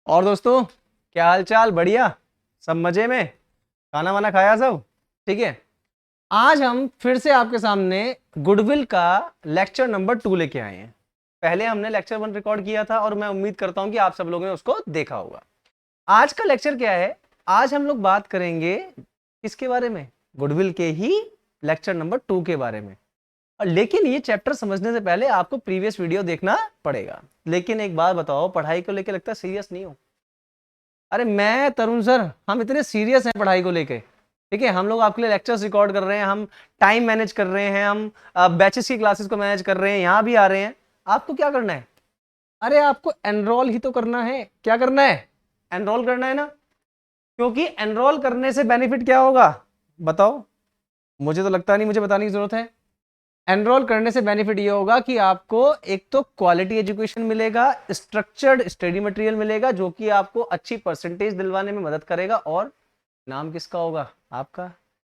और दोस्तों, क्या हाल चाल? बढ़िया? सब मजे में? खाना वाना खाया सब? ठीक है। आज हम फिर से आपके सामने गुडविल का लेक्चर नंबर 2 लेके आए हैं। पहले हमने लेक्चर 1 रिकॉर्ड किया था और मैं उम्मीद करता हूं कि आप सब लोगों ने उसको देखा होगा। आज का लेक्चर क्या है? आज हम लोग बात करेंगे किसके बारे में? गुडविल के ही लेक्चर नंबर 2 के बारे में। लेकिन ये चैप्टर समझने से पहले आपको प्रीवियस वीडियो देखना पड़ेगा। लेकिन एक बात बताओ, पढ़ाई को लेकर लगता है सीरियस नहीं हो? अरे मैं तरुण सर, हम इतने सीरियस हैं पढ़ाई को लेके। ठीक है, हम लोग आपके लिए लेक्चर्स रिकॉर्ड कर रहे हैं, हम टाइम मैनेज कर रहे हैं, हम बैचेस की क्लासेस को मैनेज कर रहे हैं, यहां भी आ रहे हैं। आपको क्या करना है? अरे आपको एनरोल ही तो करना है। क्या करना है? एनरोल करना है ना। क्योंकि एनरोल करने से बेनिफिट क्या होगा बताओ? मुझे तो लगता नहीं मुझे बताने की जरूरत है। एनरोल करने से बेनिफिट ये होगा कि आपको एक तो क्वालिटी एजुकेशन मिलेगा, स्ट्रक्चर्ड स्टडी मटेरियल मिलेगा जो कि आपको अच्छी परसेंटेज दिलवाने में मदद करेगा। और नाम किसका होगा? आपका।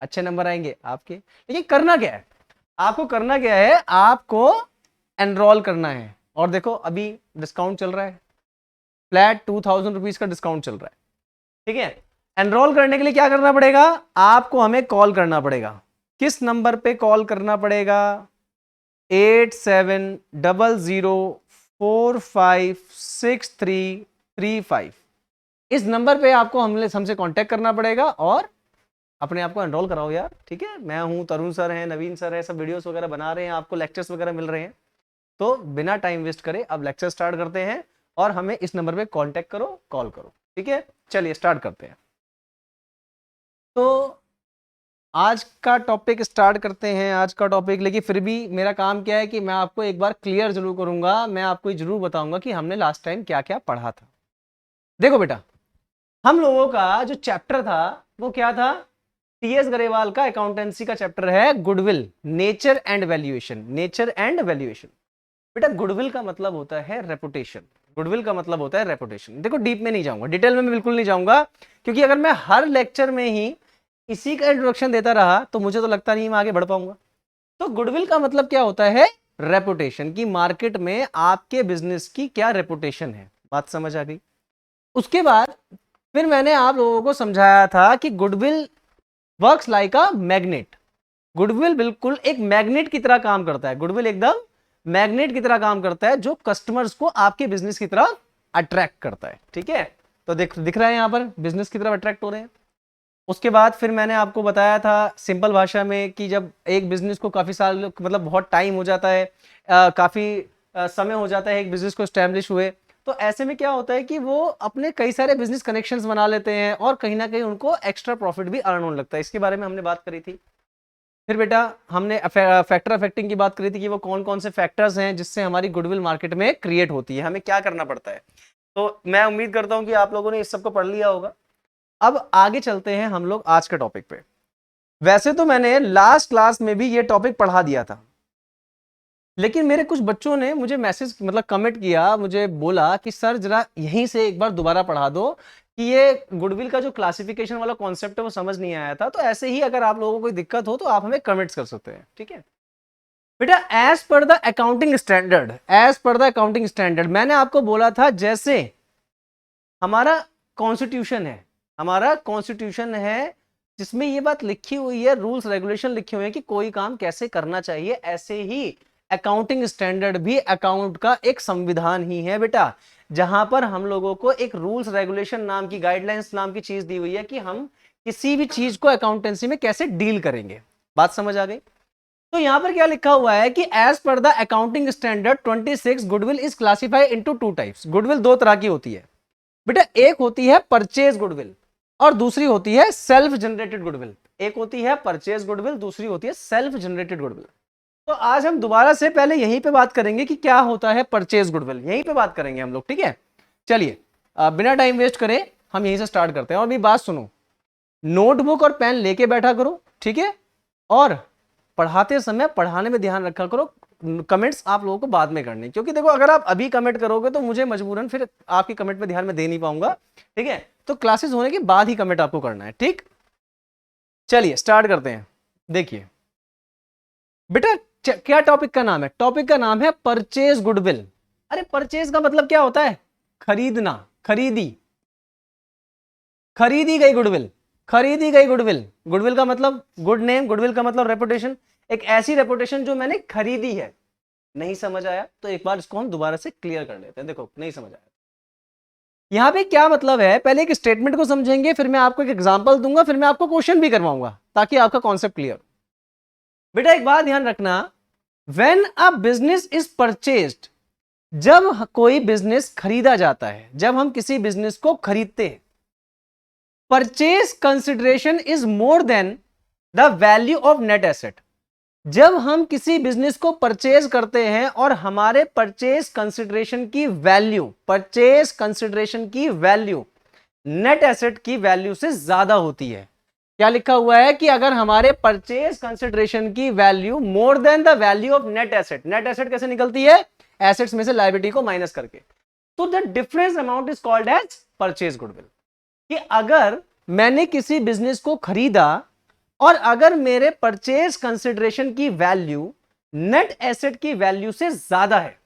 अच्छे नंबर आएंगे आपके। लेकिन करना क्या है? आपको करना क्या है? आपको एनरोल करना है। और देखो अभी डिस्काउंट चल रहा है, फ्लैट 2000 रुपीज का डिस्काउंट चल रहा है। ठीक है। एनरोल करने के लिए क्या करना पड़ेगा? आपको हमें कॉल करना पड़ेगा। किस नंबर पे कॉल करना पड़ेगा? 8700456335। इस नंबर पे आपको हमसे कांटेक्ट करना पड़ेगा और अपने आप को एनरोल कराओ यार। ठीक है, मैं हूं, तरुण सर हैं, नवीन सर है, सब वीडियोस वगैरह बना रहे हैं, आपको लेक्चर्स वगैरह मिल रहे हैं। तो बिना टाइम वेस्ट करे अब लेक्चर स्टार्ट करते हैं और हमें इस नंबर पे कांटेक्ट करो, कॉल करो। ठीक है, चलिए स्टार्ट करते हैं। तो आज का टॉपिक स्टार्ट करते हैं। आज का टॉपिक, लेकिन फिर भी मेरा काम क्या है कि मैं आपको एक बार क्लियर जरूर करूंगा। मैं आपको जरूर बताऊंगा कि हमने लास्ट टाइम क्या क्या पढ़ा था। देखो बेटा, हम लोगों का जो चैप्टर था वो क्या था? टीएस गरेवाल का अकाउंटेंसी का चैप्टर है goodwill, nature and valuation. Nature and valuation. बेटा गुडविल का मतलब होता है रेपुटेशन। गुडविल का मतलब होता है रेपुटेशन। देखो डीप में नहीं जाऊंगा, डिटेल में मैं बिल्कुल नहीं जाऊंगा, क्योंकि अगर मैं हर लेक्चर में ही इसी का इंट्रोडक्शन देता रहा तो मुझे तो लगता नहीं मैं आगे बढ़ पाऊंगा। तो गुडविल का मतलब क्या होता है? रेपुटेशन की मार्केट में आपके बिजनेस की क्या रेपुटेशन है। बात समझ आ गई? उसके बाद फिर मैंने आप लोगों को समझाया था कि goodwill works like a magnet. Goodwill बिल्कुल एक मैग्नेट की तरह काम करता है। गुडविल एकदम मैग्नेट की तरह काम करता है जो कस्टमर्स को आपके बिजनेस की तरफ अट्रैक्ट करता है। ठीक है, तो दिख रहा है यहां पर बिजनेस की तरफ अट्रैक्ट हो रहे हैं। उसके बाद फिर मैंने आपको बताया था सिंपल भाषा में कि जब एक बिजनेस को काफी साल, मतलब बहुत टाइम हो जाता है, काफी समय हो जाता है एक बिजनेस को स्टैब्लिश हुए, तो ऐसे में क्या होता है कि वो अपने कई सारे बिजनेस कनेक्शंस बना लेते हैं और कहीं ना कहीं उनको एक्स्ट्रा प्रॉफिट भी अर्न होने लगता है। इसके बारे में हमने बात करी थी। फिर बेटा हमने फैक्टर अफेक्टिंग की बात करी थी कि वो कौन कौन से फैक्टर्स हैं जिससे हमारी गुडविल मार्केट में क्रिएट होती है, हमें क्या करना पड़ता है। तो मैं उम्मीद करता हूं कि आप लोगों ने इस सबको पढ़ लिया होगा। अब आगे चलते हैं हम लोग आज के टॉपिक पे। वैसे तो मैंने लास्ट क्लास में भी ये टॉपिक पढ़ा दिया था, लेकिन मेरे कुछ बच्चों ने मुझे मैसेज, मतलब कमेंट किया, मुझे बोला कि सर जरा यहीं से एक बार दोबारा पढ़ा दो कि ये गुडविल का जो क्लासिफिकेशन वाला कॉन्सेप्ट है वो समझ नहीं आया था। तो ऐसे ही अगर आप लोगों को कोई दिक्कत हो तो आप हमें कमेंट्स कर सकते हैं। ठीक है बेटा, as per the accounting standard, as per the accounting standard, मैंने आपको बोला था जैसे हमारा कॉन्स्टिट्यूशन है, हमारा कॉन्स्टिट्यूशन है जिसमें ये बात लिखी हुई है, रूल्स रेगुलेशन लिखे हुए हैं कि कोई काम कैसे करना चाहिए, ऐसे ही अकाउंटिंग स्टैंडर्ड भी अकाउंट का एक संविधान ही है बेटा, जहां पर हम लोगों को एक रूल्स रेगुलेशन नाम की, गाइडलाइंस नाम की चीज दी हुई है कि हम किसी भी चीज को अकाउंटेंसी में कैसे डील करेंगे। बात समझ आ गई? तो यहां पर क्या लिखा हुआ है कि as per the accounting standard 26 goodwill is classified into two types. Goodwill दो तरह की होती है बेटा, एक होती है परचेज गुडविल और दूसरी होती है सेल्फ जनरेटेड गुडविल। एक होती है परचेज गुडविल, दूसरी होती है सेल्फ जनरेटेड गुडविल। तो आज हम दोबारा से पहले यहीं पे बात करेंगे कि क्या होता है परचेज गुडविल, यहीं पे बात करेंगे हम लोग। ठीक है, चलिए बिना टाइम वेस्ट करे हम यहीं से स्टार्ट करते हैं। और भी बात सुनो, नोटबुक और पेन लेके बैठा करो। ठीक है, और पढ़ाते समय पढ़ाने में ध्यान रखा करो। कमेंट्स आप लोगों को बाद में करने, क्योंकि देखो अगर आप अभी कमेंट करोगे तो मुझे मजबूरन फिर आपकी कमेंट पे ध्यान में दे नहीं पाऊंगा। ठीक है, तो क्लासेस होने के बाद ही कमेंट आपको करना है। ठीक, चलिए स्टार्ट करते हैं। देखिए बेटा, क्या टॉपिक का नाम है? टॉपिक का नाम है परचेज गुडविल। अरे परचेज का मतलब क्या होता है? खरीदना, खरीदी, खरीदी गई गुडविल, खरीदी गई गुडविल। गुडविल का मतलब गुड नेम, गुडविल का मतलब रेपुटेशन, एक ऐसी रेपुटेशन जो मैंने खरीदी है। नहीं समझ आया तो एक बार इसको हम दोबारा से क्लियर कर लेते हैं। देखो नहीं समझ आया, यहां पे क्या मतलब है, पहले एक स्टेटमेंट को समझेंगे, फिर मैं आपको एक एग्जांपल दूंगा, फिर मैं आपको क्वेश्चन भी करवाऊंगा ताकि आपका कॉन्सेप्ट क्लियर। बेटा एक बात ध्यान रखना, when a business is purchased, जब कोई बिजनेस खरीदा जाता है, जब हम किसी बिजनेस को खरीदते हैं, purchase consideration is more than the value of net asset. जब हम किसी बिजनेस को परचेज करते हैं और हमारे परचेज कंसिडरेशन की वैल्यू, परचेज कंसिडरेशन की वैल्यू नेट एसेट की वैल्यू से ज्यादा होती है। क्या लिखा हुआ है कि अगर हमारे परचेज कंसिडरेशन की value more than the value of net asset, net asset कैसे निकलती है, एसेट्स में से लायबिलिटी को माइनस करके, तो the difference amount is called as purchase goodwill. कि अगर मैंने किसी बिजनेस को खरीदा और अगर मेरे परचेज कंसिडरेशन की वैल्यू नेट एसेट की वैल्यू से ज्यादा है,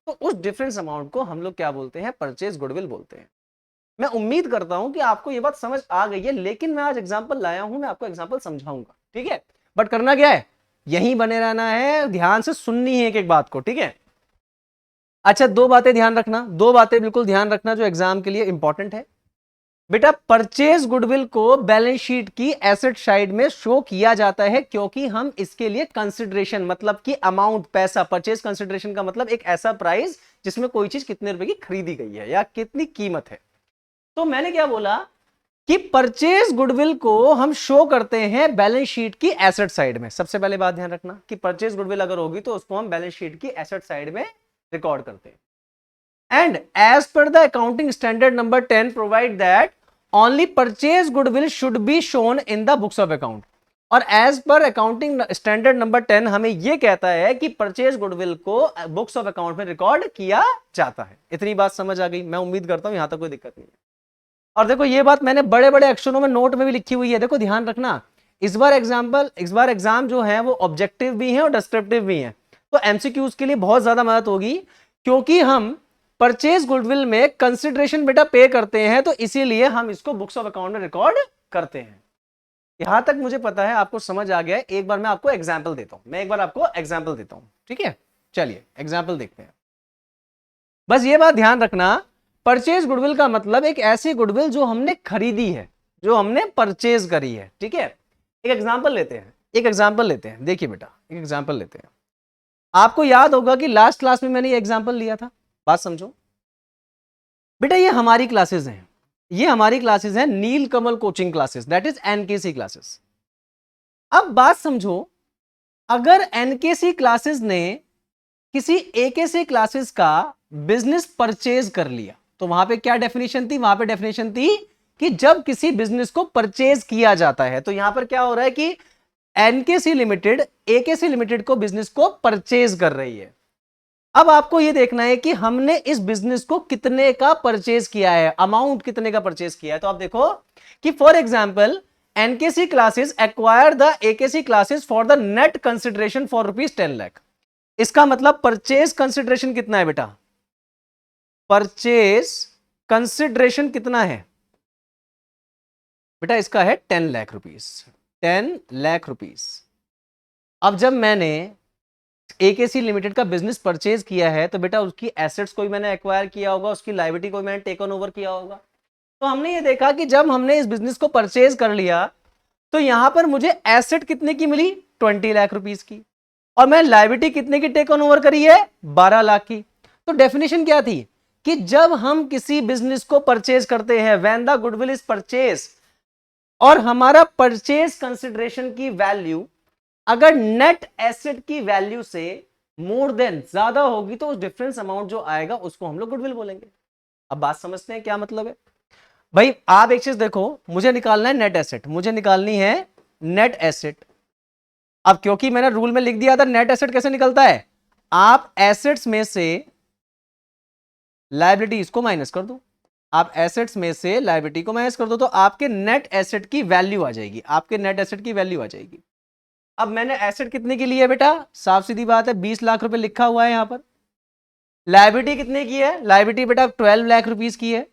तो उस डिफरेंस अमाउंट को हम लोग क्या बोलते हैं, परचेज गुडविल बोलते हैं। मैं उम्मीद करता हूं कि आपको यह बात समझ आ गई है, लेकिन मैं आज एग्जांपल लाया हूं, मैं आपको एग्जांपल समझाऊंगा, ठीक है। बट करना क्या है, यहीं बने रहना है, ध्यान से सुननी है एक एक बात को, ठीक है। अच्छा दो बातें ध्यान रखना, दो बातें बिल्कुल ध्यान रखना जो एग्जाम के लिए इंपॉर्टेंट है। बेटा परचेज गुडविल को बैलेंस शीट की एसेट साइड में शो किया जाता है, क्योंकि हम इसके लिए कंसिडरेशन मतलब कि अमाउंट, पैसा, परचेज कंसिडरेशन का मतलब एक ऐसा प्राइस जिसमें कोई चीज कितने रुपए की खरीदी गई है या कितनी कीमत है। तो मैंने क्या बोला कि परचेज गुडविल को हम शो करते हैं बैलेंस शीट की एसेट साइड में। सबसे पहले बात ध्यान रखना कि परचेज गुडविल अगर होगी तो उसको हम बैलेंस शीट की एसेट साइड में रिकॉर्ड करते हैं। And as per the accounting standard number 10 provide that only purchase goodwill should be shown in the books of account। और as per accounting standard number 10 हमें यह कहता है कि परचेज गुडविल को बुक्स ऑफ अकाउंट में रिकॉर्ड किया जाता है। इतनी बात समझ आ गई, मैं उम्मीद करता हूं यहां तक कोई दिक्कत नहीं है। और देखो ये बात मैंने बड़े बड़े अक्षरों में नोट में भी लिखी हुई है, देखो ध्यान रखना। इस बार एग्जाम जो है वो ऑब्जेक्टिव भी है और डिस्क्रिप्टिव भी है, तो एमसीक्यूज के लिए बहुत ज्यादा मदद होगी, क्योंकि हम परचेज गुडविल में कंसिडरेशन बेटा पे करते हैं, तो इसीलिए हम इसको बुक्स ऑफ अकाउंट में रिकॉर्ड करते हैं। यहां तक मुझे पता है आपको समझ आ गया है। एक बार मैं आपको एग्जांपल देता हूं, मैं एक बार आपको एग्जांपल देता हूं, ठीक है। चलिए एग्जांपल देखते हैं। बस ये बात ध्यान रखना, परचेज गुडविल का मतलब एक ऐसी गुडविल जो हमने खरीदी है, जो हमने परचेज करी है, ठीक है। एक एग्जांपल लेते हैं, एक एग्जांपल लेते हैं। देखिए बेटा एक एग्जांपल लेते हैं। आपको याद होगा कि लास्ट क्लास में मैंने ये एग्जांपल लिया था, बात समझो बेटा। ये हमारी क्लासेस हैं, ये हमारी क्लासेस हैं Neel Kamal coaching classes, that is NKC classes. अब बात समझो, अगर एनकेसी क्लासेस ने किसी एकेसी क्लासेस का बिजनेस परचेज कर लिया, तो वहां पे क्या डेफिनेशन थी, वहां पे डेफिनेशन थी कि जब किसी बिजनेस को परचेज किया जाता है, तो यहां पर क्या हो रहा है कि एनकेसी लिमिटेड एकेसी लिमिटेड को बिजनेस को परचेज कर रही है। अब आपको यह देखना है कि हमने इस बिजनेस को कितने का परचेज किया है, अमाउंट कितने का परचेज किया है। तो आप देखो कि for example NKC classes acquire the AKC classes for the net consideration for ₹10 lakh. इसका मतलब परचेज कंसिडरेशन कितना है बेटा, परचेज कंसिडरेशन कितना है बेटा, इसका है 10 लाख रुपीस, 10 लाख रुपीस। अब जब मैंने एकेसी लिमिटेड का बिजनेस परचेज किया है, तो बेटा उसकी एसेट्स को भी मैंने एक्वायर किया होगा, उसकी लायबिलिटी को भी मैंने टेकन ओवर किया होगा। तो हमने ये देखा कि जब हमने इस बिजनेस को परचेज कर लिया, तो यहां पर मुझे एसेट कितने की मिली, 20 लाख रुपीस की, और मैं लायबिलिटी कितने की टेकन ओवर करी है, 12 लाख की। तो डेफिनेशन क्या थी कि जब हम किसी बिजनेस को परचेज करते हैं, when the goodwill is purchase, और हमारा परचेज कंसिडरेशन की वैल्यू अगर नेट एसेट की वैल्यू से मोर देन ज्यादा होगी, तो उस डिफरेंस अमाउंट जो आएगा उसको हम लोग गुडविल बोलेंगे। अब बात समझते हैं क्या मतलब है भाई। आप एक चीज देखो, मुझे निकालना है नेट एसेट, मुझे निकालनी है नेट एसेट। अब क्योंकि मैंने रूल में लिख दिया था नेट एसेट कैसे निकलता है, आप एसेट्स में से लायबिलिटी इसको माइनस कर दो, आप एसेट्स में से लायबिलिटी को माइनस कर दो, तो आपके नेट एसेट की वैल्यू आ जाएगी, आपके नेट एसेट की वैल्यू आ जाएगी। अब मैंने एसेट कितने की ली है बेटा, साफ सीधी बात है 20 लाख रुपए लिखा हुआ है यहां पर। लायबिलिटी कितने की है, लायबिलिटी बेटा 12 लाख रुपीस की है।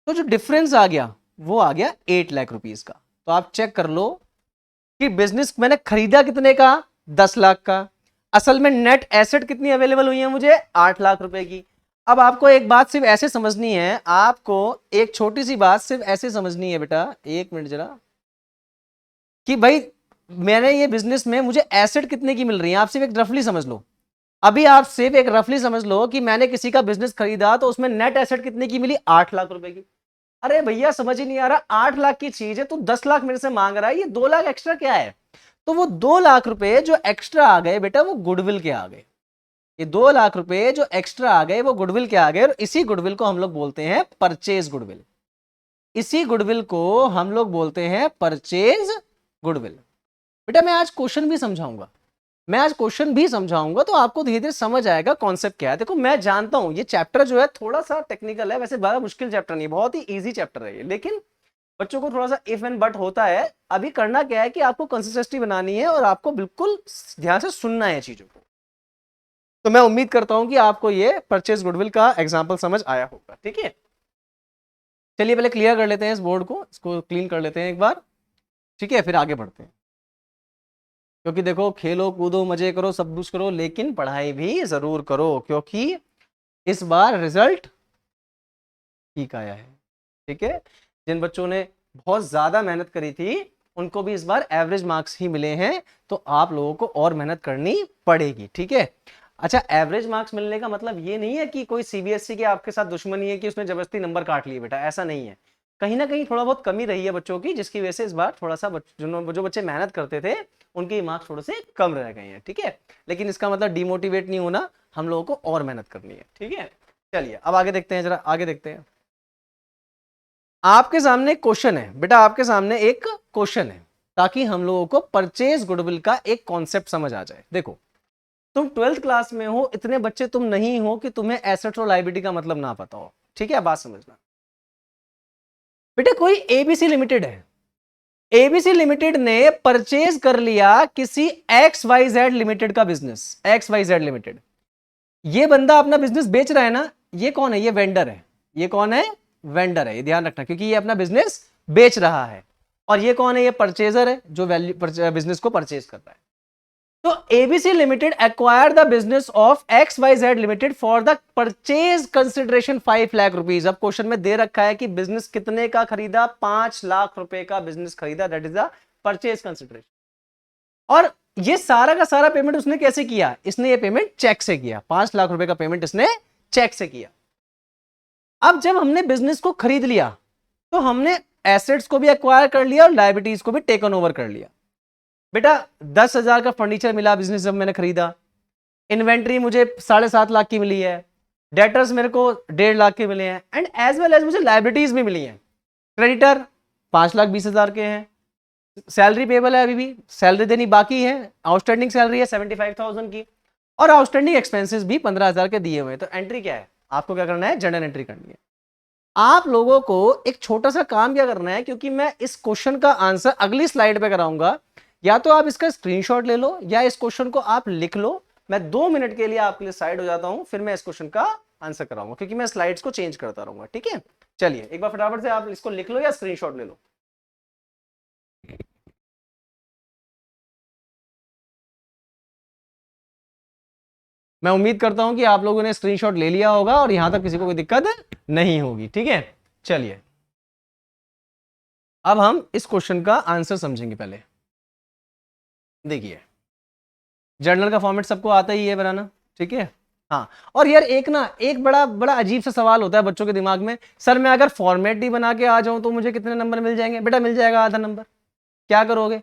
तो जो डिफरेंस आ गया वो आ गया 8 लाख रुपीस का। तो आप चेक कर लो कि बिजनेस मैंने खरीदा कितने का, 10 लाख का। असल में नेट एसेट कितनी अवेलेबल हुई है मुझे, 8 लाख रुपए की। अब आपको एक बात सिर्फ ऐसे समझनी है, आपको एक छोटी सी बात सिर्फ ऐसे समझनी है बेटा, एक मिनट जरा, कि भाई मैंने ये बिजनेस में मुझे एसेट कितने की मिल रही है, आप सिर्फ एक रफली समझ लो। अभी आप सिर्फ एक रफली समझ लो कि मैंने किसी का बिजनेस खरीदा तो उसमें नेट एसेट कितने की मिली, 8 लाख रुपए की। अरे भैया समझ ही नहीं आ रहा, 8 लाख की चीज है, तू 10 लाख मेरे से मांग रहा है, ये 2 लाख एक्स्ट्रा क्या है? तो वो 2 लाख रुपए जो एक्स्ट्रा आ गए बेटा, वो गुडविल के आ गए। ये 2 लाख रुपए जो एक्स्ट्रा आ गए वो गुडविल के आ गए, और इसी गुडविल को हम लोग बोलते हैं परचेज गुडविल। इसी गुडविल को हम लोग बोलते हैं परचेज गुडविल। बेटा मैं आज क्वेश्चन भी समझाऊंगा, तो आपको धीरे धीरे समझ आएगा कॉन्सेप्ट क्या है। देखो मैं जानता हूं ये चैप्टर जो है थोड़ा सा टेक्निकल है, वैसे बड़ा मुश्किल चैप्टर नहीं, बहुत ही इजी चैप्टर है ये, लेकिन बच्चों को थोड़ा सा इफ एंड बट होता है। अभी करना क्या है कि आपको कंसिस्टेंसी बनानी है और आपको बिल्कुल ध्यान से सुनना है चीजों को। तो मैं उम्मीद करता हूं कि आपको ये परचेज गुडविल का एग्जाम्पल समझ आया होगा। ठीक है, चलिए पहले क्लियर कर लेते हैं इस बोर्ड को, इसको क्लीन कर लेते हैं एक बार, ठीक है, फिर आगे बढ़ते हैं। क्योंकि देखो खेलो कूदो मजे करो सब कुछ करो, लेकिन पढ़ाई भी जरूर करो, क्योंकि इस बार रिजल्ट ठीक आया है। ठीक है, जिन बच्चों ने बहुत ज्यादा मेहनत करी थी उनको भी इस बार एवरेज मार्क्स ही मिले हैं, तो आप लोगों को और मेहनत करनी पड़ेगी। ठीक है, अच्छा एवरेज मार्क्स मिलने का मतलब ये नहीं है कि कोई सीबीएसई के आपके साथ दुश्मनी है कि उसने जबरदस्ती नंबर काट लिए, बेटा ऐसा नहीं है। कहीं ना कहीं थोड़ा बहुत कमी रही है बच्चों की, जिसकी वजह से इस बार थोड़ा सा जो बच्चे मेहनत करते थे उनके मार्क्स थोड़े से कम रह गए हैं। ठीक है, लेकिन इसका मतलब डिमोटिवेट नहीं होना, हम लोगों को और मेहनत करनी है। ठीक है, चलिए अब आगे देखते हैं, जरा आगे देखते हैं। आपके सामने एक क्वेश्चन है बेटा, आपके सामने एक क्वेश्चन है, ताकि हम लोगों को परचेज गुडविल का एक कॉन्सेप्ट समझ आ जाए। देखो तुम 12th क्लास में हो, इतने बच्चे तुम नहीं हो कि तुम्हें एसेट और लायबिलिटी का मतलब ना पता हो। ठीक है, बात समझना बेटा, कोई एबीसी लिमिटेड है, एबीसी लिमिटेड ने परचेज कर लिया किसी एक्स वाई जेड लिमिटेड का business, X Y Z limited. ये बंदा अपना बिजनेस बेच रहा है ना, ये कौन है, ये वेंडर है। ये कौन है, वेंडर है, ये ध्यान रखना, क्योंकि ये अपना बिजनेस बेच रहा है। और ये कौन है, ये परचेजर है, जो वैल्यू बिजनेस को परचेज करता है। तो ABC limited acquire the business of X Y Z limited for the purchase consideration 5 lakh rupees. अब क्वेश्चन में दे रखा है कि बिजनेस कितने का खरीदा, 5 लाख रुपए का बिजनेस खरीदा, that is the purchase consideration. और ये सारा का सारा पेमेंट उसने कैसे किया, इसने ये पेमेंट चेक से किया, 5 लाख रुपए का पेमेंट इसने चेक से किया। अब जब हमने बिजनेस को खरीद लिया तो हमने एसेट्स को भी एक्वायर कर लिया और लायबिलिटीज को भी टेकन ओवर कर लिया। बेटा 10,000 का फर्नीचर मिला बिजनेस जब मैंने खरीदा, इन्वेंट्री मुझे 7.5 लाख की मिली है, डेटर्स मेरे को 1.5 लाख के मिले हैं, एंड एज वेल एज मुझे लायबिलिटीज भी मिली हैं। क्रेडिटर 5,20,000 के हैं, सैलरी पेबल है, अभी भी सैलरी देनी बाकी है, आउटस्टैंडिंग सैलरी है 75,000 की, और आउटस्टैंडिंग एक्सपेंसेस भी 15,000 के दिए हुए हैं। तो एंट्री क्या है, आपको क्या करना है, जर्नल एंट्री करनी है। आप लोगों को एक छोटा सा काम क्या करना है, क्योंकि मैं इस क्वेश्चन का आंसर अगली स्लाइड पे कराऊंगा, या तो आप इसका स्क्रीनशॉट ले लो या इस क्वेश्चन को आप लिख लो। मैं 2 मिनट के लिए आपके लिए साइड हो जाता हूं, फिर मैं इस क्वेश्चन का आंसर कराऊंगा, क्योंकि मैं स्लाइड्स को चेंज करता रहूंगा। ठीक है, चलिए एक बार फटाफट से आप इसको लिख लो या स्क्रीनशॉट ले लो। मैं उम्मीद करता हूं कि आप लोगों ने स्क्रीनशॉट ले लिया होगा और यहां तक किसी को कोई दिक्कत नहीं होगी। ठीक है, चलिए अब हम इस क्वेश्चन का आंसर समझेंगे। पहले देखिए, जर्नल का फॉर्मेट सबको आता ही है बनाना, ठीक है। हाँ, और यार एक बड़ा बड़ा अजीब सा सवाल होता है बच्चों के दिमाग में, सर मैं अगर फॉर्मेट ही बना के आ जाऊं तो मुझे कितने नंबर मिल जाएंगे? बेटा मिल जाएगा आधा नंबर। क्या करोगे?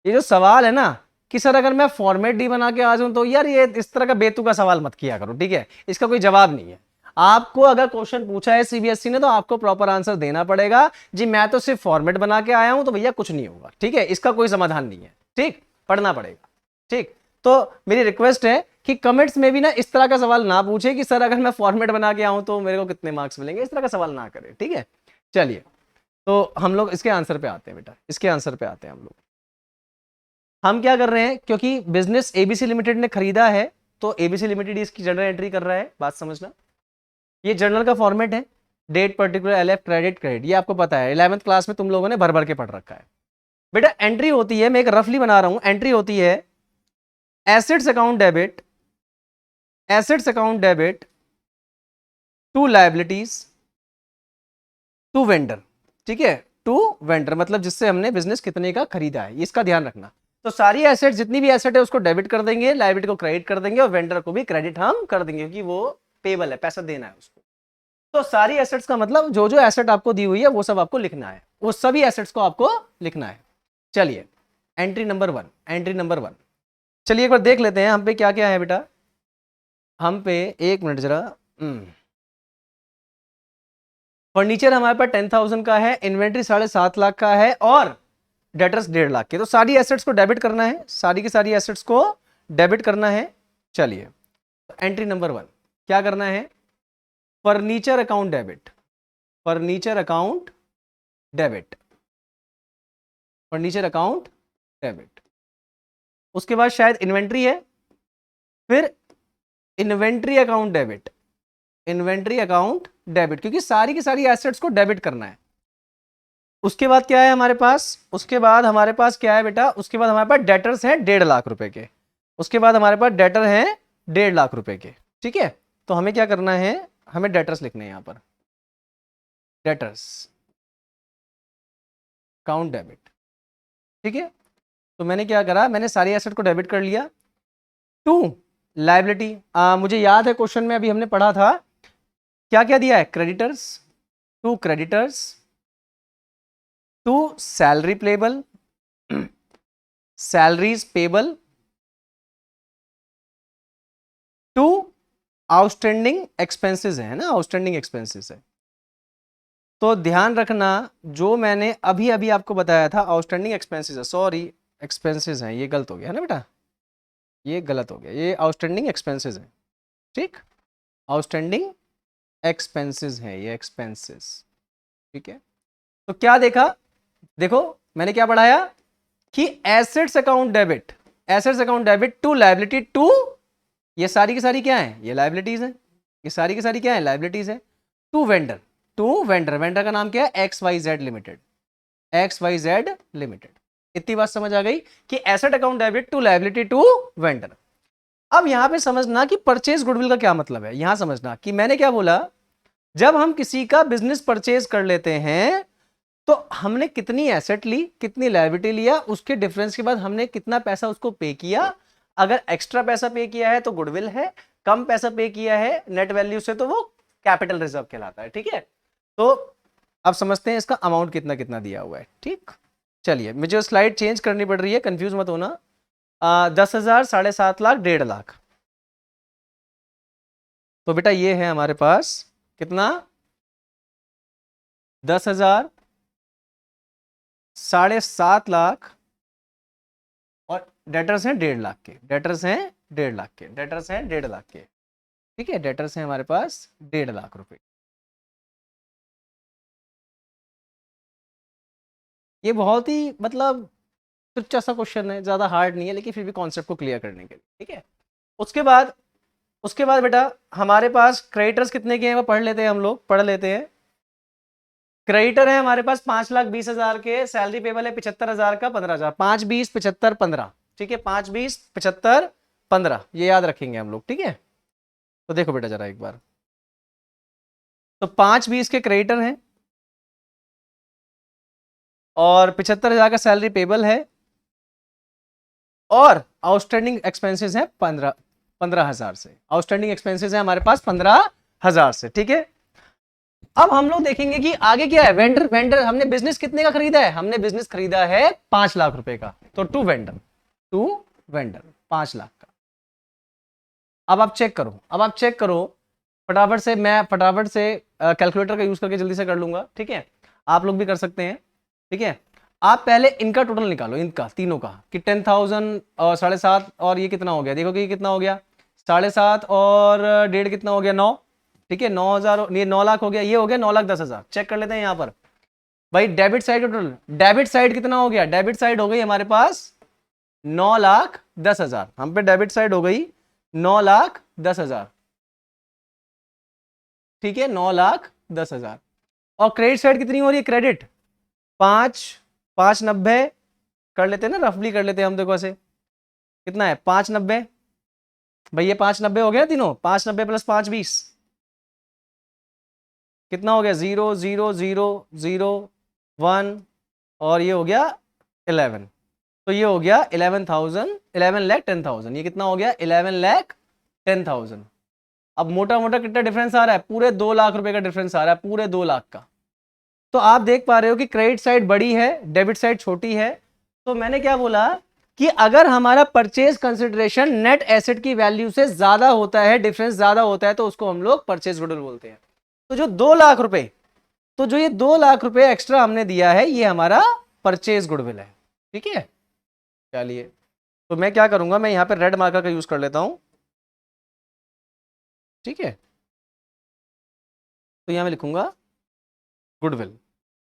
ये जो सवाल है ना कि सर अगर मैं फॉर्मेट डी बना के आ जाऊं तो, यार ये इस तरह का बेतुका सवाल मत किया करो, ठीक है। इसका कोई जवाब नहीं है। आपको अगर क्वेश्चन पूछा है सीबीएसई ने तो आपको प्रॉपर आंसर देना पड़ेगा। जी मैं तो सिर्फ फॉर्मेट बना के आया हूं तो भैया कुछ नहीं होगा, ठीक है, इसका कोई समाधान नहीं है, ठीक, पढ़ना पड़ेगा, ठीक। तो मेरी रिक्वेस्ट है कि कमेंट्स में भी ना इस तरह का सवाल ना पूछे कि सर अगर मैं फॉर्मेट बना के आऊं तो मेरे को कितने मार्क्स मिलेंगे, इस तरह का सवाल ना करें, ठीक है। चलिए तो हम लोग इसके आंसर पे आते हैं बेटा, इसके आंसर पे आते हैं हम क्या कर रहे हैं, क्योंकि बिजनेस एबीसी लिमिटेड ने खरीदा है तो एबीसी लिमिटेड इसकी जर्नल एंट्री कर रहा है, बात समझना। ये जर्नल का फॉर्मेट है, date particular, LF credit, credit, ये आपको पता है, 11th क्लास में तुम लोगों ने भर भर के पढ़ रखा है। बेटा एंट्री होती है, मैं एक रफली बना रहा हूं, एंट्री होती है assets account debit, assets account debit to liabilities to vendor, ठीक है, टू वेंडर मतलब जिससे हमने बिजनेस कितने का खरीदा है, इसका ध्यान रखना। तो सारी एसेट, जितनी भी एसेट है उसको डेबिट कर देंगे, लायबिलिटी को क्रेडिट कर देंगे और वेंडर को भी क्रेडिट हम कर देंगे क्योंकि वो पेबल है, पैसा देना है उसको। तो सारी एसेट्स का मतलब जो जो एसेट आपको दी हुई है वो सब आपको लिखना है, वो सभी एसेट्स को आपको लिखना है। चलिए एंट्री नंबर 1, एंट्री नंबर 1, चलिए एक बार देख लेते हैं हम पे क्या क्या है बेटा। हम पे एक मिनट जरा, फर्नीचर हमारे पास 10,000 का है, इन्वेंट्री 7.5 लाख का है और डेटर्स 1.5 लाख के। तो सारी एसेट्स को डेबिट करना है, सारी की सारी एसेट्स को डेबिट करना है। चलिए एंट्री नंबर 1 क्या करना है, furniture account debit, furniture account debit, furniture account debit. उसके बाद शायद इन्वेंट्री है, फिर inventory account debit, inventory account debit क्योंकि सारी की सारी एसेट्स को डेबिट करना है। उसके बाद क्या है हमारे पास, उसके बाद हमारे पास क्या है बेटा, उसके बाद हमारे पास डेटर्स हैं 1.5 लाख रुपए के, उसके बाद हमारे पास डेटर हैं 1.5 लाख रुपए के, ठीक है। तो हमें क्या करना है, हमें डेटर्स लिखने हैं यहां पर, डेटर्स अकाउंट डेबिट, ठीक है। तो मैंने क्या करा, मैंने सारी एसेट को डेबिट कर लिया। टू लायबिलिटी, मुझे याद है क्वेश्चन में अभी हमने पढ़ा था क्या क्या दिया है, creditors, to creditors, to salary payable, salaries payable, to outstanding expenses है ना, आउटस्टैंडिंग एक्सपेंसेस है। तो ध्यान रखना जो मैंने अभी अभी आपको बताया था आउटस्टैंडिंग एक्सपेंसेस है, सॉरी एक्सपेंसेस हैं, ये गलत हो गया है ना बेटा, ये गलत हो गया, ये आउटस्टैंडिंग एक्सपेंसेस है, ठीक, आउटस्टैंडिंग एक्सपेंसेस है ये, एक्सपेंसेस, ठीक है। तो क्या देखा, देखो मैंने क्या पढ़ाया कि assets account debit, assets account debit to liability, to ये सारी की सारी क्या है, ये लायबिलिटीज है, ये सारी की सारी क्या है, लायबिलिटीज है। To vendor, to vendor, vendor का नाम क्या है, XYZ लिमिटेड, XYZ लिमिटेड। इतनी बात समझ आ गई कि asset account debit to liability to vendor. अब यहां पे समझना कि परचेज गुडविल का क्या मतलब है, यहां समझना कि मैंने क्या बोला, जब हम किसी का बिजनेस परचेज कर लेते हैं तो हमने कितनी एसेट ली, कितनी लायबिलिटी लिया, उसके डिफरेंस के बाद हमने कितना पैसा उसको पे किया। अगर एक्स्ट्रा पैसा पे किया है तो गुडविल है, कम पैसा पे किया है नेट वैल्यू से तो वो कैपिटल रिजर्व कहलाता है, ठीक है। तो अब समझते हैं इसका अमाउंट कितना कितना दिया हुआ है, ठीक। चलिए मुझे स्लाइड चेंज करनी पड़ रही है, कंफ्यूज मत होना। 10,000, 7.5 लाख, 1.5 लाख। तो बेटा ये है हमारे पास कितना, 10,000, 7.5 लाख और डेटर्स हैं 1.5 लाख के, डेटर्स हैं 1.5 लाख के, डेटर्स हैं 1.5 लाख के, ठीक है। डेटर्स हैं हमारे पास 1.5 लाख रुपए। ये बहुत ही मतलब तुच्छ सा क्वेश्चन है, ज्यादा हार्ड नहीं है लेकिन फिर भी कॉन्सेप्ट को क्लियर करने के लिए, ठीक है। उसके बाद बेटा हमारे पास क्रेडिटर्स कितने के हैं वो पढ़ लेते हैं, हम लोग पढ़ लेते हैं। क्रेडिटर है हमारे पास 5,20,000 के, सैलरी पेबल है 75,000 का, 15,000, 5, 20, 75, 15, ठीक है, 5, 20, 75, 15, ये याद रखेंगे हम लोग, ठीक है। तो देखो बेटा जरा एक बार, तो 5, 20 के क्रेडिटर हैं और 75,000 का सैलरी पेबल है और आउटस्टैंडिंग एक्सपेंसेस है 15,000 से, आउटस्टैंडिंग एक्सपेंसेस है हमारे पास 15,000 से, ठीक है। अब हम लोग देखेंगे कि आगे क्या है, वेंडर, वेंडर हमने बिजनेस कितने का खरीदा है, हमने बिजनेस खरीदा है 5 लाख रुपए का, तो to vendor, to vendor 5 lakh का। अब आप चेक करो, अब आप चेक करो फटाफट से, मैं फटाफट से कैलकुलेटर का यूज करके जल्दी से कर लूंगा, ठीक है, आप लोग भी कर सकते हैं, ठीक है। आप पहले इनका टोटल निकालो, इनका तीनों का, कि 10,000 और 7.5 और ये कितना हो गया, देखो कि ये कितना हो गया, 7.5 और 1.5 कितना हो गया, 9, ठीक है, 9,000, ये 9 लाख हो गया, ये हो गया 9,10,000। चेक कर लेते हैं यहाँ पर भाई डेबिट साइड का टोटल, डेबिट साइड कितना हो गया, डेबिट साइड हो गई हमारे पास 9,10,000, हम पे डेबिट साइड हो गई 9,10,000, ठीक है, 9,10,000। 10,000। और क्रेडिट साइड कितनी हो रही है, क्रेडिट 5, 590 कर लेते हैं ना, रफली कर लेते हैं हम, देखो ऐसे कितना है 590 भैया, 590 हो गया तीनों, 590 प्लस 5 20 कितना हो गया, 0 0 0 0 1 और ये हो गया 11, तो ये हो गया 11,000, 11,10,000, ये कितना हो गया 11,10,000। अब मोटा मोटा कितना डिफरेंस आ रहा है, पूरे 2 लाख रुपए का डिफरेंस आ रहा है, पूरे 2 लाख का। तो आप देख पा रहे हो कि क्रेडिट साइड बड़ी है, डेबिट साइड छोटी है। तो मैंने क्या बोला कि अगर हमारा परचेज कंसिडरेशन नेट एसेट की वैल्यू से ज्यादा होता है, डिफरेंस ज्यादा होता है, तो उसको हम लोग परचेज गुडविल बोलते हैं। तो जो 2 लाख रुपए, तो जो ये 2 लाख रुपए एक्स्ट्रा हमने दिया है, ये हमारा परचेज गुडविल है। ठीक है, चलिए तो मैं क्या करूंगा, मैं यहां पर रेड मार्कर का यूज कर लेता हूं। ठीक है, तो यहां मैं लिखूंगा गुडविल।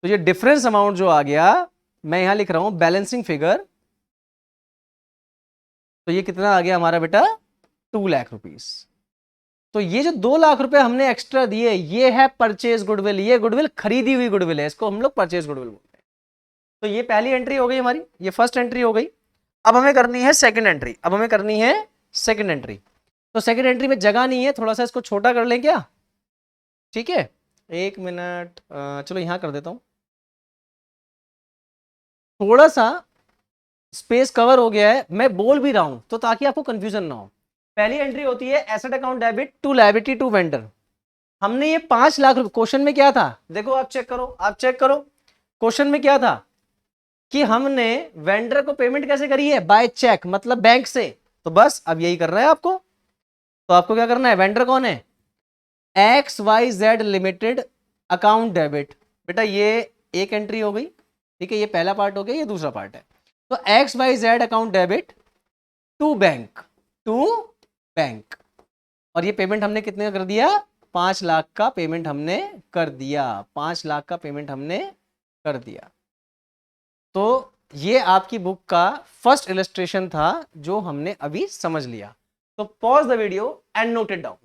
तो ये डिफरेंस अमाउंट जो आ गया, मैं यहां लिख रहा हूं बैलेंसिंग फिगर। तो ये कितना आ गया हमारा बेटा, 2 लाख रुपीस। तो ये जो 2 लाख रुपए हमने एक्स्ट्रा दिए, ये है परचेज गुडविल, ये गुडविल खरीदी हुई गुडविल है, इसको हम लोग परचेज गुडविल बोलते हैं। तो ये पहली एंट्री हो गई हमारी, ये फर्स्ट एंट्री हो गई। अब हमें करनी है सेकंड एंट्री, अब हमें करनी है सेकंड एंट्री। तो सेकंड एंट्री में जगह नहीं है, थोड़ा सा इसको छोटा कर लें क्या, ठीक है 1 मिनट, चलो यहां कर देता हूं, थोड़ा सा स्पेस कवर हो गया है, मैं बोल भी रहा हूं तो ताकि आपको कंफ्यूजन ना हो। पहली एंट्री होती है asset account debit to liability to vendor. हमने ये 5 लाख रुपए, क्वेश्चन में क्या था देखो, आप चेक करो, आप चेक करो, क्वेश्चन में क्या था कि हमने वेंडर को पेमेंट कैसे करी है, बाय चेक, मतलब बैंक से। तो बस अब यही करना है आपको। तो आपको क्या करना है, वेंडर कौन है, XYZ लिमिटेड अकाउंट डेबिट। बेटा ये एक एंट्री हो गई, ठीक है, ये पहला पार्ट हो गया, ये दूसरा पार्ट है। तो XYZ account debit to bank, to bank, और ये पेमेंट हमने कितने का कर दिया, 5 लाख का पेमेंट हमने कर दिया, 5 लाख का पेमेंट हमने कर दिया। तो ये आपकी बुक का फर्स्ट इलस्ट्रेशन था जो हमने अभी समझ लिया। तो pause the video and note it down.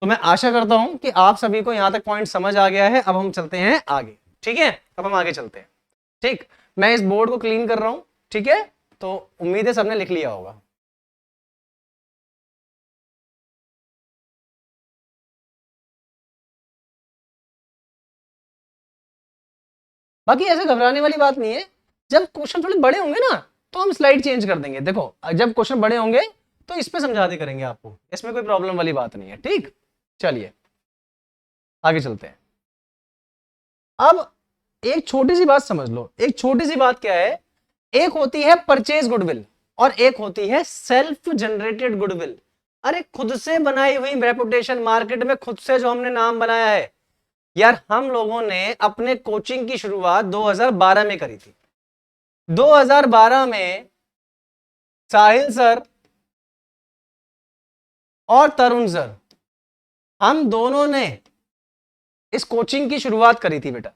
तो मैं आशा करता हूं कि आप सभी को यहां तक पॉइंट समझ आ गया है। अब हम चलते हैं आगे, ठीक है, अब हम आगे चलते हैं। ठीक, मैं इस बोर्ड को क्लीन कर रहा हूं, ठीक है, तो उम्मीद है सबने लिख लिया होगा। बाकी ऐसे घबराने वाली बात नहीं है, जब क्वेश्चन थोड़े बड़े होंगे ना तो हम स्लाइड चेंज कर देंगे। देखो जब क्वेश्चन बड़े होंगे तो इस पे समझा दे करेंगे आपको, इसमें कोई प्रॉब्लम वाली बात नहीं है। ठीक, चलिए आगे चलते हैं। अब एक छोटी सी बात समझ लो, एक छोटी सी बात क्या है, एक होती है परचेज गुडविल और एक होती है सेल्फ जनरेटेड गुडविल। अरे खुद से बनाई हुई रेपुटेशन, मार्केट में खुद से जो हमने नाम बनाया है। यार हम लोगों ने अपने कोचिंग की शुरुआत 2012 में करी थी। 2012 में साहिल सर और तरुण सर, हम दोनों ने इस कोचिंग की शुरुआत करी थी बेटा।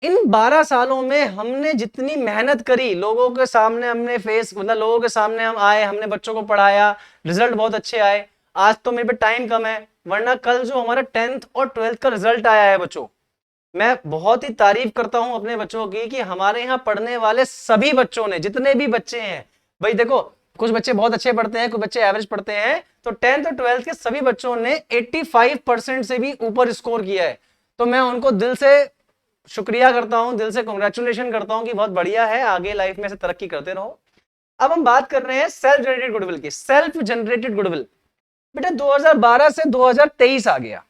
इन 12 सालों में हमने जितनी मेहनत करी, लोगों के सामने हमने फेस, मतलब लोगों के सामने हम आए, हमने बच्चों को पढ़ाया, रिजल्ट बहुत अच्छे आए। आज तो मेरे पे टाइम कम है, वरना कल जो हमारा 10th और 12th का रिजल्ट आया है बच्चों, मैं बहुत ही तारीफ करता हूं अपने बच्चों की कि हमारे यहाँ पढ़ने वाले सभी बच्चों ने, जितने भी बच्चे हैं भाई, देखो कुछ बच्चे बहुत अच्छे पढ़ते हैं, कुछ बच्चे एवरेज पढ़ते हैं, तो 10th और 12th के सभी बच्चों ने 85% से भी ऊपर स्कोर किया है। तो मैं उनको दिल से शुक्रिया करता हूं, दिल से कॉन्ग्रेचुलेशन करता हूं कि बहुत बढ़िया है, आगे लाइफ में से तरक्की करते रहो। अब हम बात कर रहे हैं सेल्फ जनरेटेड गुडविल की। सेल्फ जनरेटेड गुडविल बेटा 2012 से 2023 आ गया,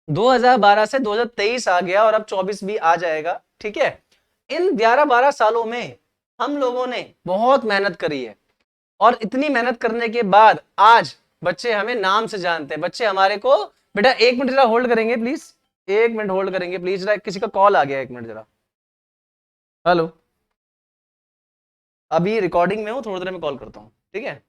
2012 से 2023 आ गया और अब 24 भी आ जाएगा। ठीक है, इन 11-12 सालों में हम लोगों ने बहुत मेहनत करी है, और इतनी मेहनत करने के बाद आज बच्चे हमें नाम से जानते हैं। बच्चे हमारे को, बेटा 1 मिनट जरा होल्ड करेंगे प्लीज, 1 मिनट होल्ड करेंगे प्लीज, जरा किसी का कॉल आ गया, 1 मिनट जरा। हेलो, अभी रिकॉर्डिंग में हूं, थोड़ी देर में कॉल करता हूं, ठीक है।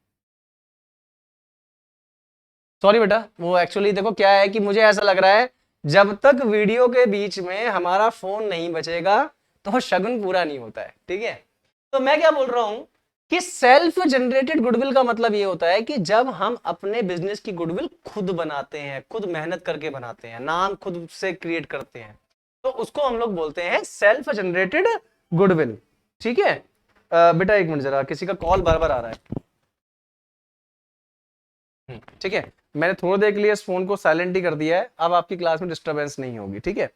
सॉरी बेटा, वो एक्चुअली देखो क्या है कि मुझे ऐसा लग रहा है जब तक वीडियो के बीच में हमारा फोन नहीं बचेगा तो शगुन पूरा नहीं होता है, ठीक है। तो मैं क्या बोल रहा हूं कि सेल्फ जनरेटेड गुडविल का मतलब ये होता है कि जब हम अपने बिजनेस की गुडविल खुद बनाते हैं, खुद मेहनत करके बनाते हैं, नाम खुद से क्रिएट करते हैं, तो उसको हम लोग बोलते हैं सेल्फ जनरेटेड गुडविल, ठीक है। बेटा एक मिनट जरा, किसी का कॉल बार बार आ रहा है, ठीक है। मैंने थोड़ी देर के लिए इस फोन को साइलेंट ही कर दिया है, अब आपकी क्लास में डिस्टरबेंस नहीं होगी, ठीक है।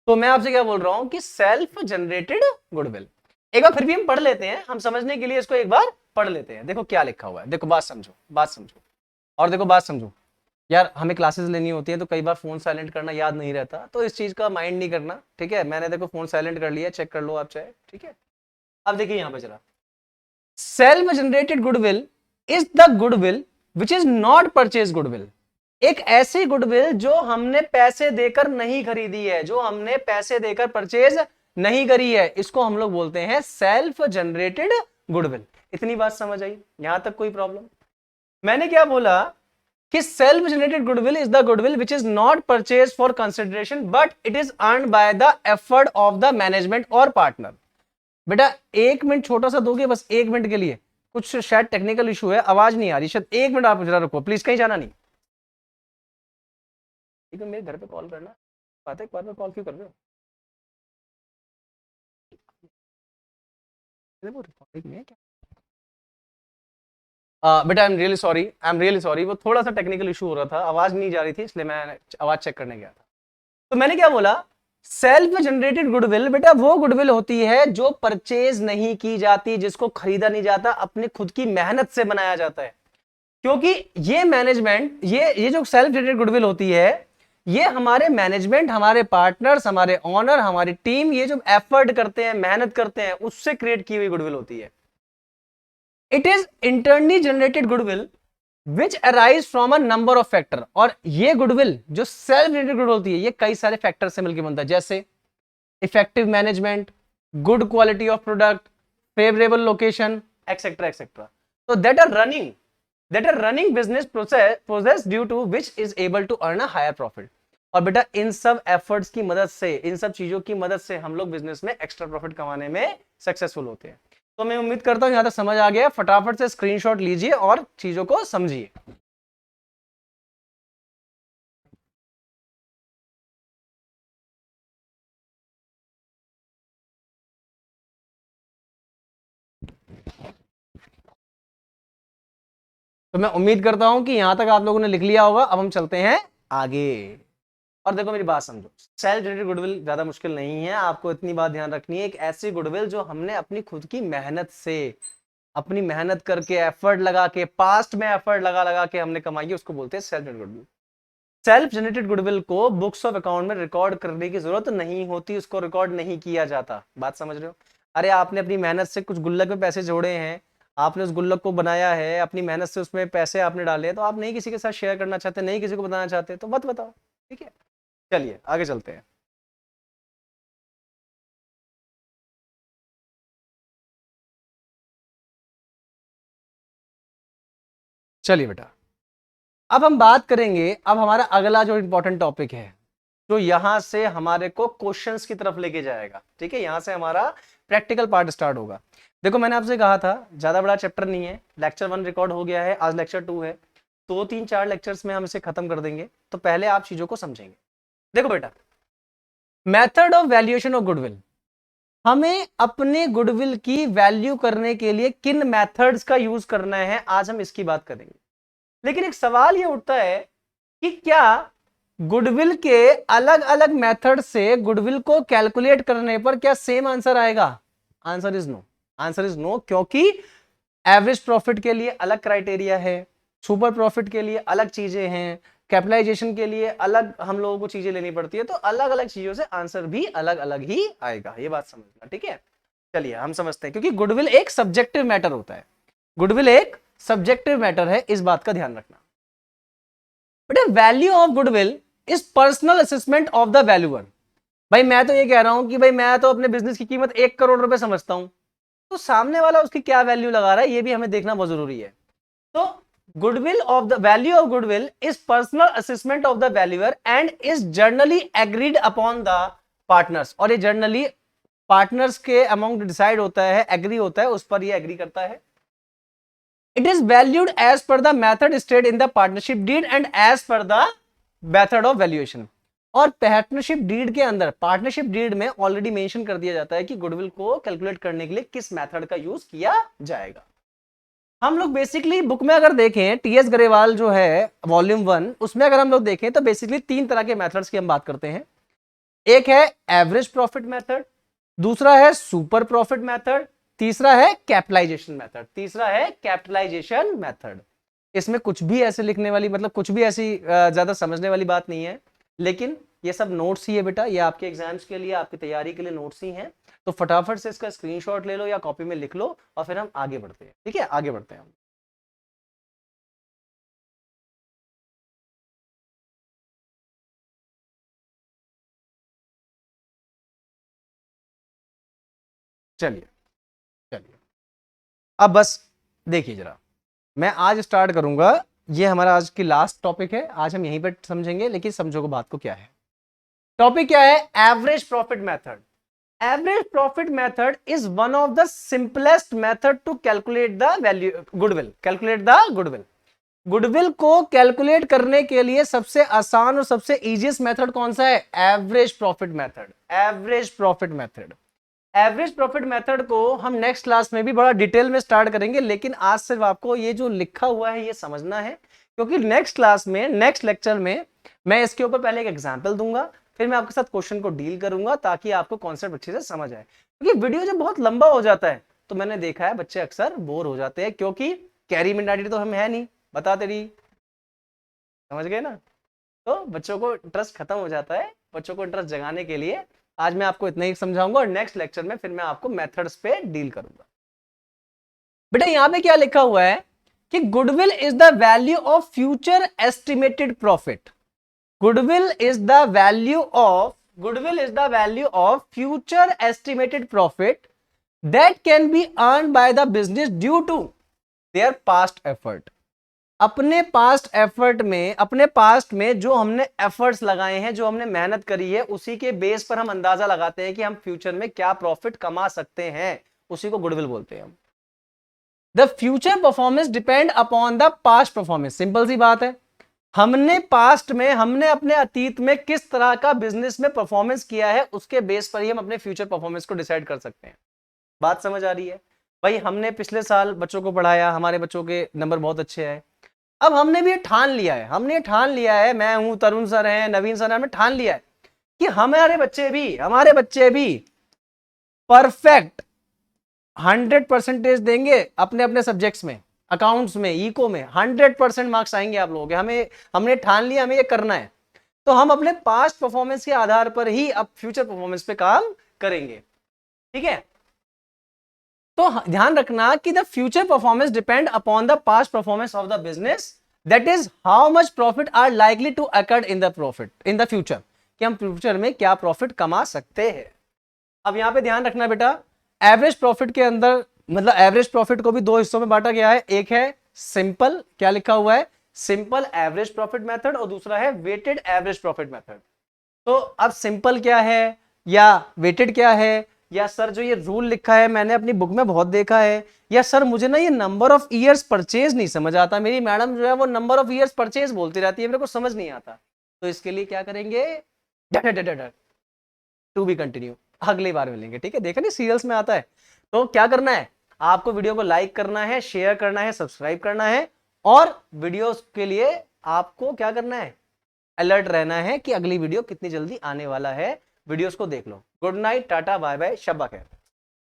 तो मैं आपसे क्या बोल रहा हूं कि सेल्फ जनरेटेड गुडविल, एक बार फिर भी हम पढ़ लेते हैं, हम समझने के लिए इसको एक बार पढ़ लेते हैं। देखो क्या लिखा हुआ है, देखो बात समझो, बात समझो, और देखो बात समझो यार, हमें क्लासेस लेनी होती है तो कई बार फोन साइलेंट करना याद नहीं रहता, तो इस चीज का माइंड नहीं करना, ठीक है। मैंने देखो फोन साइलेंट कर लिया, चेक कर लो आप चाहे, ठीक है। अब देखिए यहां पे जरा, self generated goodwill is the goodwill which is not purchase goodwill. एक ऐसी गुडविल जो हमने पैसे देकर नहीं खरीदी है, जो हमने पैसे देकर परचेज नहीं करी है, इसको हम लोग बोलते हैं सेल्फ जनरेटेड गुडविल। इतनी बात समझ आई, यहां तक कोई प्रॉब्लम? मैंने क्या बोला कि self generated goodwill is the goodwill which is not purchase for consideration but it is earn by the effort of the management और पार्टनर। बेटा एक मिनट छोटा सा दोगे, बस एक मिनट के लिए, कुछ शायद टेक्निकल इशू है, आवाज नहीं आ रही शायद, एक मिनट आप जरा रुको प्लीज, कहीं जाना नहीं। ठीक है, मेरे घर पे कॉल करना, बात है, एक बार में कॉल क्यों कर रहे हो? वो रिकॉर्डिंग में है क्या? बेटा I am really sorry, I am really sorry, वो थोड़ा सा टेक्निकल इशू हो रहा था, आवाज नहीं जा रही थी, इसलिए मैं आवाज चेक करने गया था। तो मैंने क्या बोला, सेल्फ जनरेटेड गुडविल बेटा वो गुडविल होती है जो परचेज नहीं की जाती, जिसको खरीदा नहीं जाता, अपनी खुद की मेहनत से बनाया जाता है। क्योंकि ये मैनेजमेंट, ये जो सेल्फ जनरेटेड गुडविल होती है, ये हमारे मैनेजमेंट, हमारे पार्टनर्स, हमारे ऑनर, हमारी टीम, ये जो एफर्ट करते हैं, मेहनत करते हैं, उससे क्रिएट की हुई गुडविल होती है। It is internally generated goodwill which arise from a number of factor. और ये गुडविल जो सेल्फ जनरेटेड गुडविल होती है, ये कई सारे फैक्टर से मिलकर बनता है, जैसे effective management, good quality of product, favourable location, etcetera etcetera. तो that are running business process due to which is able to earn a higher profit. और बेटा इन सब एफर्ट्स की मदद से, इन सब चीजों की मदद से हम लोग बिजनेस में एक्स्ट्रा प्रॉफिट कमाने में सक्सेसफुल होते हैं। तो मैं उम्मीद करता हूं यहां तक समझ आ गया, फटाफट से स्क्रीनशॉट लीजिए और चीजों को समझिए। तो मैं उम्मीद करता हूं कि यहां तक आप लोगों ने लिख लिया होगा। अब हम चलते हैं आगे, और देखो मेरी बात समझो, सेल्फ जनरेटेड गुडविल ज्यादा मुश्किल नहीं है, आपको इतनी बात ध्यान रखनी है, एक ऐसी गुडविल जो हमने अपनी खुद की मेहनत से, अपनी मेहनत करके, एफर्ट लगा के, पास्ट में एफर्ट लगा लगा के हमने कमाई है, उसको बोलते हैं self generated goodwill. Self generated goodwill को बुक्स ऑफ अकाउंट में रिकॉर्ड करने की जरूरत नहीं होती, उसको रिकॉर्ड नहीं किया जाता। बात समझ रहे हो? अरे आपने अपनी मेहनत से कुछ गुल्लक में पैसे जोड़े हैं, आपने उस गुल्लक को बनाया है, अपनी मेहनत से उसमें पैसे आपने डाले हैं, तो आप नहीं किसी के साथ शेयर करना चाहते, नहीं किसी को बताना चाहते, तो मत बताओ, ठीक है। चलिए आगे चलते हैं। चलिए बेटा, अब हम बात करेंगे, अब हमारा अगला जो इंपॉर्टेंट टॉपिक है, जो यहां से हमारे को क्वेश्चंस की तरफ लेके जाएगा, ठीक है। यहां से हमारा प्रैक्टिकल पार्ट स्टार्ट होगा। देखो मैंने आपसे कहा था ज्यादा बड़ा चैप्टर नहीं है, लेक्चर 1 रिकॉर्ड हो गया है, आज लेक्चर 2 है, 2 3 4 लेक्चर्स में हम इसे खत्म कर देंगे। तो पहले आप चीजों को समझेंगे। देखो बेटा, method of valuation of goodwill, हमें अपने गुडविल की वैल्यू करने के लिए किन मेथड्स का यूज करना है, आज हम इसकी बात करेंगे। लेकिन एक सवाल ये उठता है कि क्या गुडविल के अलग अलग मेथड से गुडविल को कैलकुलेट करने पर क्या सेम आंसर आएगा? Answer is no, answer is no, क्योंकि एवरेज प्रॉफिट के लिए अलग क्राइटेरिया है, सुपर प्रॉफिट के लिए अलग चीजें हैं, कैपिटलाइजेशन के लिए अलग हम लोगों को चीजें लेनी पड़ती है, तो अलग अलग चीजों से आंसर भी अलग अलग ही आएगा, ये बात समझना, ठीक है। चलिए हम समझते हैं, क्योंकि गुडविल एक सब्जेक्टिव मैटर होता है, गुडविल एक सब्जेक्टिव मैटर है, इस बात का ध्यान रखना। बेटा value of goodwill is personal assessment of the valuer. भाई मैं तो ये कह रहा हूं कि भाई मैं तो अपने बिजनेस की कीमत 1 करोड़ रुपए समझता हूं, तो सामने वाला उसकी क्या वैल्यू लगा रहा है ये भी हमें देखना बहुत जरूरी है। तो goodwill of the value of goodwill is personal assessment of the valuer and is generally agreed upon the partners, और ये जनरली पार्टनर्स के अमंग डिसाइड होता है, एग्री होता है, उस पर ये एग्री करता है। It is valued as per the method state in the partnership deed and as per the method of valuation. और पार्टनरशिप डीड के अंदर, पार्टनरशिप डीड में ऑलरेडी मेंशन कर दिया जाता है कि गुडविल को कैलकुलेट करने के लिए किस मेथड का यूज किया जाएगा। हम लोग बेसिकली बुक में अगर देखें, टीएस गरेवाल जो है वॉल्यूम 1, उसमें अगर हम लोग देखें तो बेसिकली 3 तरह के मेथड्स की हम बात करते हैं। एक है एवरेज प्रॉफिट मेथड, दूसरा है सुपर प्रॉफिट मेथड, तीसरा है कैपिटलाइजेशन मेथड। तीसरा है कैपिटलाइजेशन मेथड। इसमें कुछ भी ऐसे लिखने वाली, मतलब कुछ भी ऐसी ज्यादा समझने वाली बात नहीं है, लेकिन ये सब नोट्स ही है बेटा, ये आपके एग्जाम्स के लिए, आपकी तैयारी के लिए नोट्स ही हैं। तो फटाफट से इसका स्क्रीनशॉट ले लो या कॉपी में लिख लो और फिर हम आगे बढ़ते हैं। ठीक है, आगे बढ़ते हैं हम। चलिए चलिए, अब बस देखिए जरा, मैं आज स्टार्ट करूंगा, ये हमारा आज की लास्ट टॉपिक है, आज हम यहीं पर समझेंगे, लेकिन समझोगे बात को क्या है। टॉपिक क्या है? Average profit method. Average profit method is one of the simplest method to calculate the value goodwill. Calculate the goodwill. Goodwill को कैलकुलेट करने के लिए सबसे आसान और सबसे इजीएस्ट मेथड कौन सा है? Average profit method. Average profit method. Average profit method को हम नेक्स्ट क्लास में भी बड़ा डिटेल में स्टार्ट करेंगे, लेकिन आज सिर्फ आपको ये जो लिखा हुआ है ये समझना है, क्योंकि नेक्स्ट क्लास में, नेक्स्ट लेक्चर में मैं इसके ऊपर पहले एक एग्जांपल दूंगा, फिर मैं आपके साथ क्वेश्चन को डील करूंगा ताकि आपको कॉन्सेप्ट अच्छे से समझ आए। क्योंकि वीडियो जब बहुत लंबा हो जाता है तो मैंने देखा है बच्चे अक्सर बोर हो जाते हैं, क्योंकि कैरी मेंटालिटी तो हम है नहीं, बता तेरी, समझ गए ना? तो बच्चों को इंटरेस्ट खत्म हो जाता है। बच्चों को इंटरेस्ट जगाने के लिए आज मैं आपको इतना ही समझाऊंगा और नेक्स्ट लेक्चर में फिर मैं आपको मेथड्स पे डील करूंगा। बेटा यहां पे क्या लिखा हुआ है कि goodwill is the value of future estimated profit. Goodwill is the value of future estimated profit that can be earned by the business due to their past effort। अपने पास्ट एफर्ट में, अपने पास्ट में जो हमने efforts लगाए हैं, जो हमने मेहनत करी है, उसी के बेस पर हम अंदाजा लगाते हैं कि हम फ्यूचर में क्या प्रॉफिट कमा सकते हैं, उसी को गुडविल बोलते हैं हम। The future performance depend upon the past performance. Simple सी बात है, हमने पास्ट में, हमने अपने अतीत में किस तरह का बिजनेस में परफॉर्मेंस किया है, उसके बेस पर ही हम अपने फ्यूचर परफॉर्मेंस को डिसाइड कर सकते हैं। बात समझ आ रही है? भाई हमने पिछले साल बच्चों को पढ़ाया, हमारे बच्चों के नंबर बहुत अच्छे आए, अब हमने भी ठान लिया है, मैं हूं, तरुण सर हैं, नवीन सर हैं, हमने ठान लिया है कि हमारे बच्चे भी परफेक्ट 100% देंगे अपने अपने सब्जेक्ट्स में, अकाउंट्स में, इको में 100% मार्क्स आएंगे आप लोगों के। हमने ठान लिया, हमें ये करना है, तो हम अपने पास्ट परफॉर्मेंस के आधार पर ही अब फ्यूचर परफॉर्मेंस पे काम करेंगे। ठीक है, तो ध्यान रखना कि the future performance depend upon the past performance of the business, that is how much profit are likely to occur in the future, कि हम फ्यूचर में क्या प्रॉफिट कमा सकते हैं। अब यहां पे ध्यान रखना बेटा, एवरेज प्रॉफिट के अंदर, मतलब एवरेज प्रॉफिट को भी 2 हिस्सों में बांटा गया है। एक है सिंपल, क्या लिखा हुआ है? सिंपल एवरेज प्रॉफिट मेथड, और दूसरा है वेटेड एवरेज प्रॉफिट मेथड। तो अब सिंपल क्या है या वेटेड क्या है, या सर जो ये रूल लिखा है मैंने अपनी बुक में बहुत देखा है, या सर मुझे ना ये नंबर ऑफ ईयर्स परचेज नहीं समझ आता, मेरी मैडम जो है वो नंबर ऑफ ईयर्स परचेज बोलती रहती है, मेरे को समझ नहीं आता। तो इसके लिए क्या करेंगे? टू बी कंटिन्यू, अगली बार मिलेंगे। ठीक है, देखा नहीं सीरियल्स में आता है। तो क्या करना है आपको? वीडियो को लाइक करना है, शेयर करना है, सब्सक्राइब करना है, और वीडियोस के लिए आपको क्या करना है? अलर्ट रहना है कि अगली वीडियो कितनी जल्दी आने वाला है। वीडियोस को देख लो। Good night, tata, bye bye, शब्बा खैर।